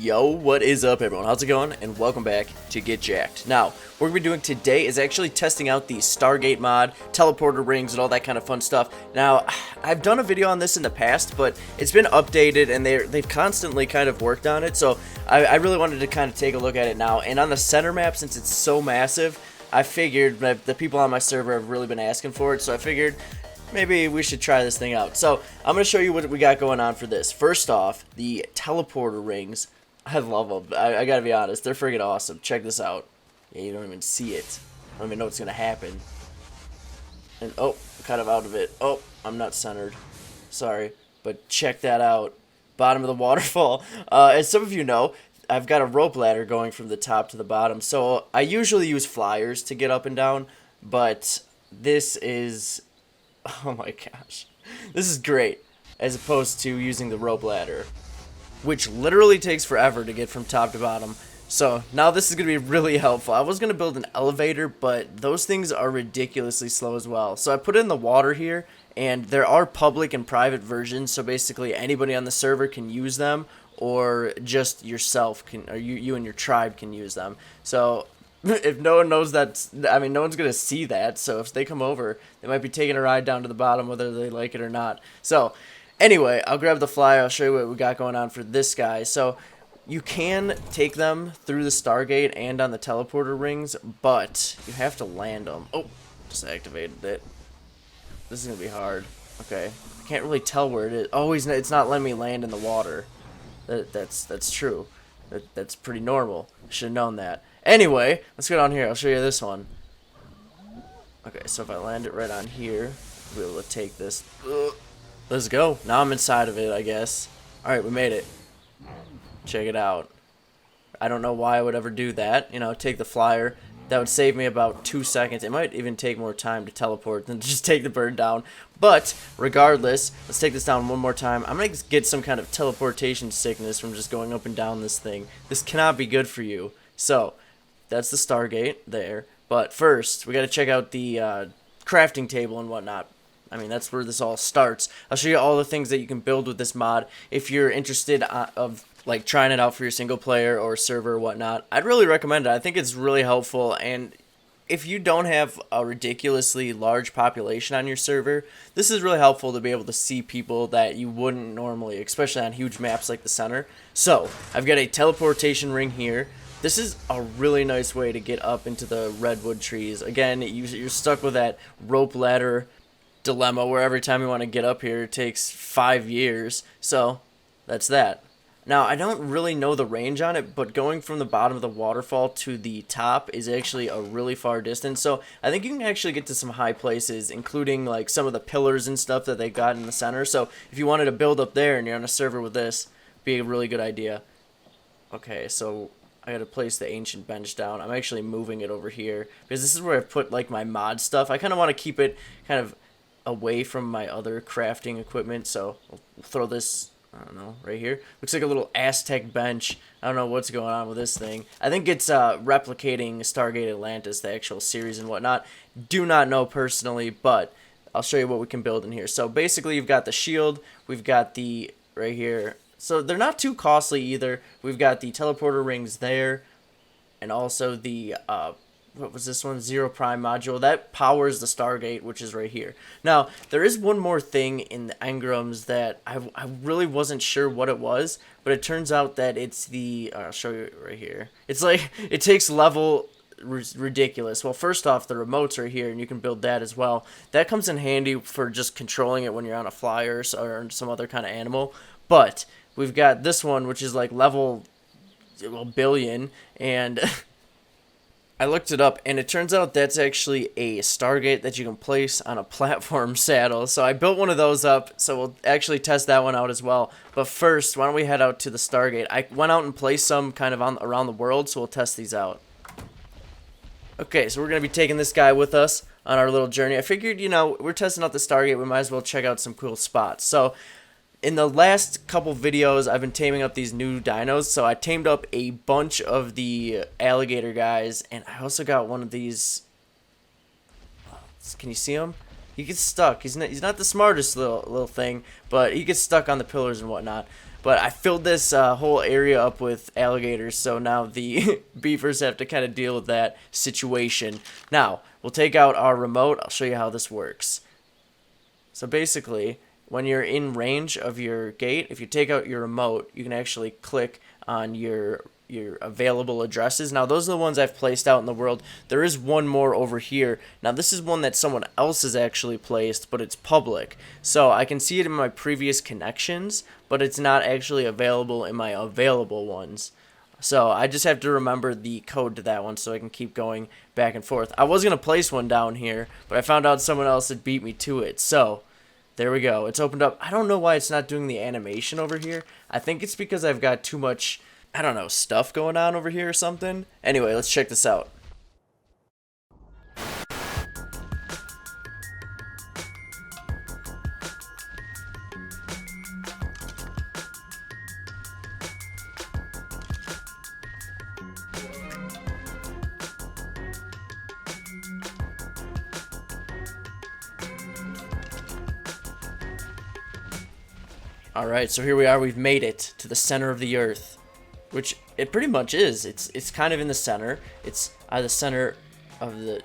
Yo, what is up everyone? How's it going? And welcome back to Get Jacked. Now, what we're going to be doing today is actually testing out the Stargate mod, teleporter rings, and all that kind of fun stuff. Now, I've done a video on this in the past, but it's been updated and they've constantly kind of worked on it, so I really wanted to kind of take a look at it now. And on the center map, since it's so massive, I figured that the people on my server have really been asking for it, so I figured maybe we should try this thing out. So, I'm going to show you what we got going on for this. First off, the teleporter rings. I love them. I gotta be honest. They're freaking awesome. Check this out. Yeah, you don't even see it. I don't even know what's gonna happen. And, oh, kind of out of it. Oh, I'm not centered. Sorry. But check that out. Bottom of the waterfall. As some of you know, I've got a rope ladder going from the top to the bottom. So, I usually use flyers to get up and down. But this is... Oh my gosh. This is great. As opposed to using the rope ladder, which literally takes forever to get from top to bottom. So now this is going to be really helpful. I was going to build an elevator, but those things are ridiculously slow as well. So I put in the water here, and there are public and private versions, so basically anybody on the server can use them, or just yourself can, or you and your tribe can use them. So if no one knows that, I mean, no one's going to see that, so if they come over, they might be taking a ride down to the bottom whether they like it or not. So anyway, I'll grab the flyer. I'll show you what we got going on for this guy. So you can take them through the Stargate and on the teleporter rings, but you have to land them. Oh, just activated it. This is going to be hard. Okay. I can't really tell where it is. Oh, it's not letting me land in the water. That's true. That's pretty normal. I should have known that. Anyway, let's go down here. I'll show you this one. Okay, so if I land it right on here, I'll be able to take this. Let's go. Now I'm inside of it, I guess. Alright, we made it. Check it out. I don't know why I would ever do that. You know, take the flyer. That would save me about 2 seconds. It might even take more time to teleport than to just take the bird down. But, regardless, let's take this down one more time. I'm going to get some kind of teleportation sickness from just going up and down this thing. This cannot be good for you. So, that's the Stargate there. But first, we got to check out the crafting table and whatnot. I mean, that's where this all starts. I'll show you all the things that you can build with this mod. If you're interested of like trying it out for your single player or server or whatnot, I'd really recommend it. I think it's really helpful, and if you don't have a ridiculously large population on your server, this is really helpful to be able to see people that you wouldn't normally, especially on huge maps like the center. So, I've got a teleportation ring here. This is a really nice way to get up into the redwood trees. Again, you're stuck with that rope ladder dilemma where every time you want to get up here it takes 5 years. So that's that. Now I don't really know the range on it, but going from the bottom of the waterfall to the top is actually a really far distance. So I think you can actually get to some high places, including like some of the pillars and stuff that they got in the center. So if you wanted to build up there and you're on a server with this, it'd be a really good idea. Okay, so I gotta place the ancient bench down. I'm actually moving it over here because this is where I've put like my mod stuff. I kind of want to keep it kind of away from my other crafting equipment, so I'll throw this, I don't know, right here. Looks like a little Aztec bench. I don't know what's going on with this thing. I think it's replicating Stargate Atlantis, the actual series and whatnot. Do not know personally, but I'll show you what we can build in here. So basically you've got the shield, we've got the, right here, so they're not too costly either. We've got the teleporter rings there, and also the, what was this one? Zero Prime module. That powers the Stargate, which is right here. Now, there is one more thing in the engrams that I really wasn't sure what it was, but it turns out that it's the, I'll show you right here. It's like, it takes level ridiculous. Well, first off, the remotes are here, and you can build that as well. That comes in handy for just controlling it when you're on a flyer or some other kind of animal. But we've got this one, which is like level, well, billion, and I looked it up, and it turns out that's actually a Stargate that you can place on a platform saddle. So I built one of those up, so we'll actually test that one out as well. But first, why don't we head out to the Stargate? I went out and placed some kind of around the world, so we'll test these out. Okay, so we're going to be taking this guy with us on our little journey. I figured, you know, we're testing out the Stargate, we might as well check out some cool spots. So in the last couple videos, I've been taming up these new dinos. So I tamed up a bunch of the alligator guys, and I also got one of these. Can you see him? He gets stuck. He's not the smartest little thing, but he gets stuck on the pillars and whatnot. But I filled this whole area up with alligators, so now the beavers have to kind of deal with that situation. Now, we'll take out our remote. I'll show you how this works. So basically, when you're in range of your gate, if you take out your remote, you can actually click on your available addresses. Now, those are the ones I've placed out in the world. There is one more over here. Now, this is one that someone else has actually placed, but it's public. So I can see it in my previous connections, but it's not actually available in my available ones. So I just have to remember the code to that one so I can keep going back and forth. I was going to place one down here, but I found out someone else had beat me to it. So there we go. It's opened up. I don't know why it's not doing the animation over here. I think it's because I've got too much, I don't know, stuff going on over here or something. Anyway, let's check this out. Alright, so here we are. We've made it to the center of the Earth. Which it pretty much is. It's kind of in the center. It's at the center of the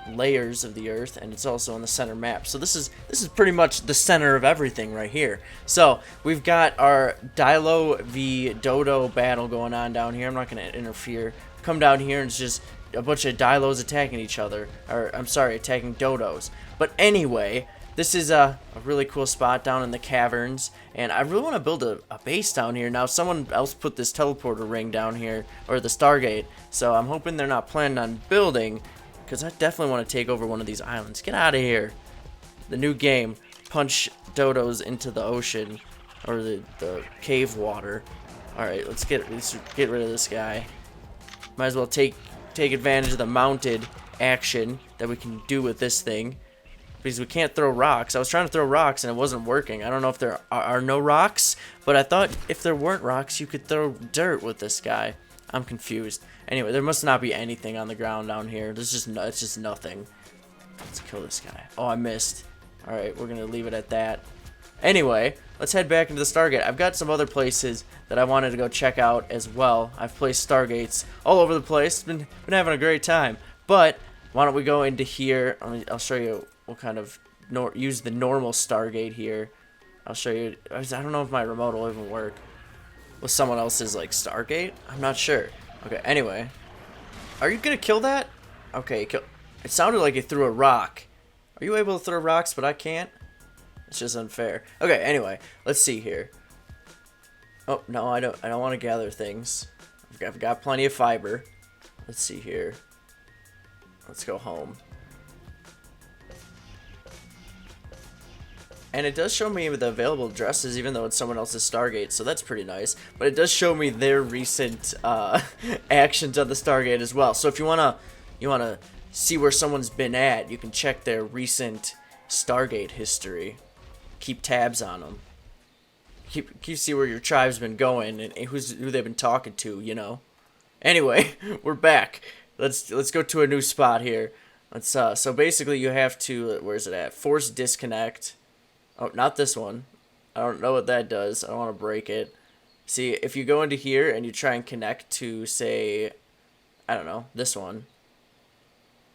layers of the Earth, and it's also on the center map. So this is pretty much the center of everything right here. So we've got our Dilo v Dodo battle going on down here. I'm not going to interfere. Come down here and it's just a bunch of Dilos attacking each other. Or I'm sorry, attacking Dodos. But anyway, this is a really cool spot down in the caverns, and I really want to build a base down here. Now, someone else put this teleporter ring down here, or the Stargate, so I'm hoping they're not planning on building, because I definitely want to take over one of these islands. Get out of here. The new game, punch dodos into the ocean, or the cave water. Alright, let's get rid of this guy. Might as well take advantage of the mounted action that we can do with this thing. Because we can't throw rocks. I was trying to throw rocks and it wasn't working. I don't know if there are no rocks, but I thought if there weren't rocks, you could throw dirt with this guy. I'm confused. Anyway, there must not be anything on the ground down here. It's just nothing. Let's kill this guy. Oh, I missed. Alright, we're going to leave it at that. Anyway, let's head back into the Stargate. I've got some other places that I wanted to go check out as well. I've placed Stargates all over the place. Been having a great time. But why don't we go into here? I'll show you. We'll kind of use the normal Stargate here. I'll show you. I don't know if my remote will even work with someone else's like Stargate. I'm not sure. Okay. Anyway, are you gonna kill that? Okay. It sounded like he threw a rock. Are you able to throw rocks, but I can't? It's just unfair. Okay. Anyway, let's see here. Oh no, I don't want to gather things. I've got plenty of fiber. Let's see here. Let's go home. And it does show me the available addresses, even though it's someone else's Stargate, so that's pretty nice. But it does show me their recent actions on the Stargate as well. So if you wanna see where someone's been at, you can check their recent Stargate history. Keep tabs on them. Keep see where your tribe's been going and who they've been talking to. You know. Anyway, we're back. Let's go to a new spot here. So basically you have to, where's it at? Force disconnect. Oh, not this one. I don't know what that does. I don't want to break it. See, if you go into here and you try and connect to, say, I don't know, this one,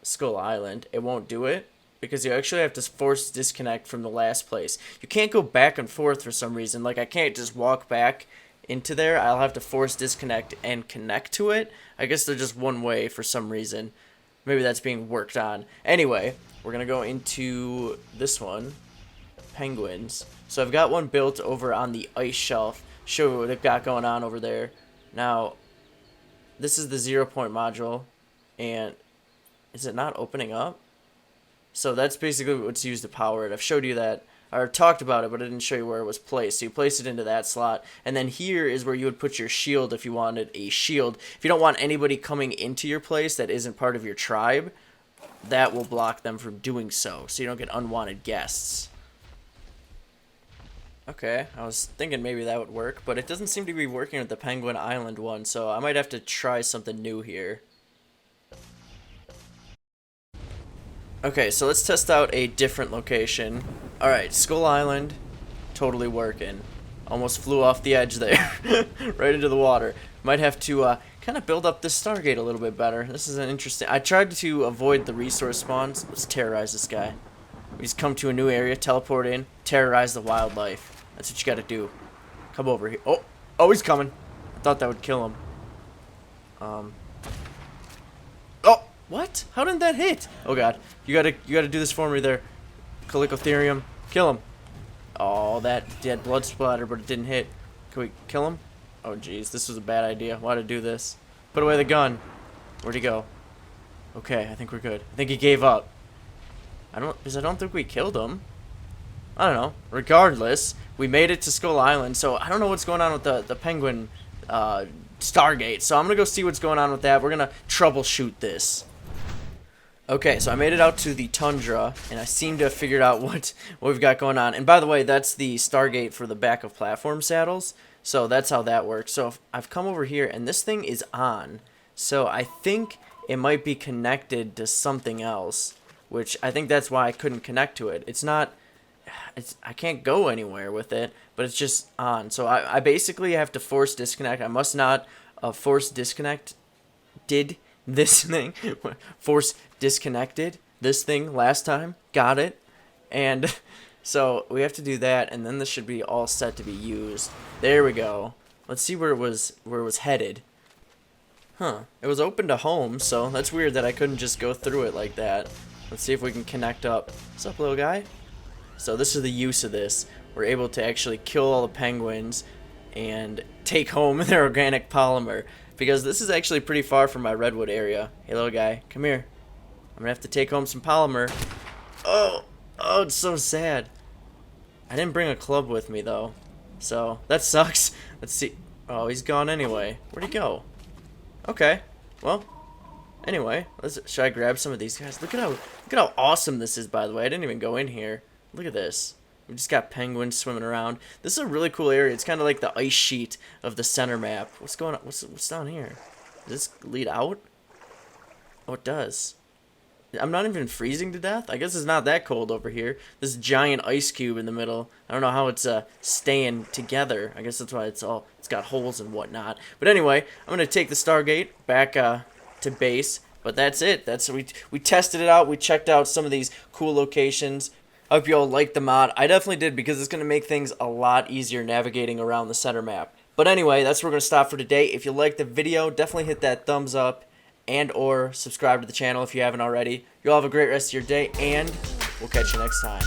Skull Island, it won't do it because you actually have to force disconnect from the last place. You can't go back and forth for some reason. Like, I can't just walk back into there. I'll have to force disconnect and connect to it. I guess they're just one way for some reason. Maybe that's being worked on. Anyway, we're going to go into this one. Penguins. So I've got one built over on the ice shelf. Show you what they've got going on over there. Now, this is the 0-point module, and is it not opening up? So that's basically what's used to power it. I've showed you that, or talked about it, but I didn't show you where it was placed. So you place it into that slot, and then here is where you would put your shield if you wanted a shield. If you don't want anybody coming into your place that isn't part of your tribe, that will block them from doing so you don't get unwanted guests. Okay, I was thinking maybe that would work, but it doesn't seem to be working with the Penguin Island one, so I might have to try something new here. Okay, so let's test out a different location. Alright, Skull Island, totally working. Almost flew off the edge there. Right into the water. Might have to kind of build up this Stargate a little bit better. This is an interesting... I tried to avoid the resource spawns. Let's terrorize this guy. We just come to a new area, teleport in, terrorize the wildlife. That's what you gotta do. Come over here. Oh! Oh, he's coming. I thought that would kill him. Oh! What? How didn't that hit? Oh god. You gotta do this for me there. Calicotherium. Kill him. Oh, that did blood splatter, but it didn't hit. Can we kill him? Oh, jeez. This was a bad idea. Why did I do this? Put away the gun. Where'd he go? Okay, I think we're good. I think he gave up. Because I don't think we killed him. I don't know. Regardless, we made it to Skull Island, so I don't know what's going on with the penguin Stargate. So I'm going to go see what's going on with that. We're going to troubleshoot this. Okay, so I made it out to the tundra, and I seem to have figured out what we've got going on. And by the way, that's the Stargate for the back of platform saddles. So that's how that works. So I've come over here, and this thing is on. So I think it might be connected to something else, which I think that's why I couldn't connect to it. It's not... I can't go anywhere with it, but it's just on. So I basically have to force disconnect. I must not force disconnect... Did this thing... force disconnected this thing last time. Got it. And so we have to do that, and then this should be all set to be used. There we go. Let's see where it was headed. Huh. It was open to home, so that's weird that I couldn't just go through it like that. Let's see if we can connect up. What's up, little guy? So this is the use of this. We're able to actually kill all the penguins and take home their organic polymer, because this is actually pretty far from my redwood area. Hey, little guy, come here. I'm gonna have to take home some polymer. Oh, it's so sad. I didn't bring a club with me though, so that sucks. Let's see. Oh, he's gone anyway. Where'd he go? Okay. Well, anyway, should I grab some of these guys? Look at how awesome this is. By the way, I didn't even go in here. Look at this. We just got penguins swimming around. This is a really cool area. It's kind of like the ice sheet of the center map. What's going on? What's down here? Does this lead out? Oh, it does. I'm not even freezing to death. I guess it's not that cold over here. This giant ice cube in the middle. I don't know how it's staying together. I guess that's why it's got holes and whatnot. But anyway, I'm gonna take the Stargate back to base. But that's it. We tested it out. We checked out some of these cool locations. I hope you all liked the mod. I definitely did, because it's going to make things a lot easier navigating around the center map. But anyway, that's where we're going to stop for today. If you liked the video, definitely hit that thumbs up and or subscribe to the channel if you haven't already. You all have a great rest of your day, and we'll catch you next time.